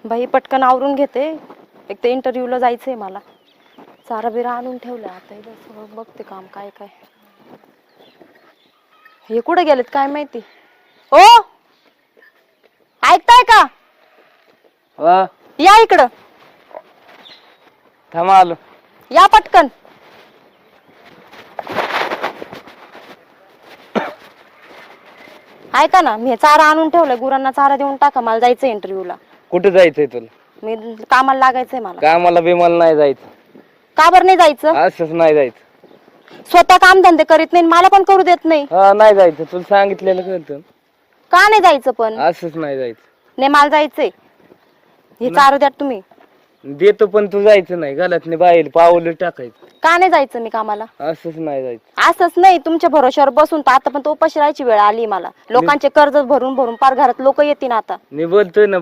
बाई पटकन आवरून घेते, एक तर इंटरव्ह्यूला जायचंय मला. चारा बिरा आणून ठेवलं, आता इथं सगळं बघते काम काय काय. हे कुठे गेलेत काय माहिती. ओ ऐकताय का? या इकडं, थांबा आलो. या पटकन. ऐका ना, मी चारा आणून ठेवलाय, गुरांना चारा देऊन टाका, मला जायचंय इंटरव्ह्यूला. कुठे जायचंय तुला? मी कामाला लागायचंय मला. कामाला बिमाला नाही जायचं. का बरं नाही जायचं? असंच नाही जायचं. स्वतः काम धंदे करीत नाही, मला पण करू देत नाही. हा नाही जायचं, तुला सांगितलेलं कळतं. का नाही जायचं पण? असंच नाही जायचं. नाही मला जायचंय. हे चारू द्या तुम्ही. देतो पण तू जायचं नाही, गलत नाही बाहेर पावलं टाकायचं. का नाही जायचं मी कामाला? असंच नाही जायचं. असंच नाही, तुमच्या भरोश्यावर बसून तर आता पण तो उपाशी राहायची वेळ आली मला. लोकांचे कर्ज भरून भरून पार घरात लोक येतील आता. मी बोलतोय ना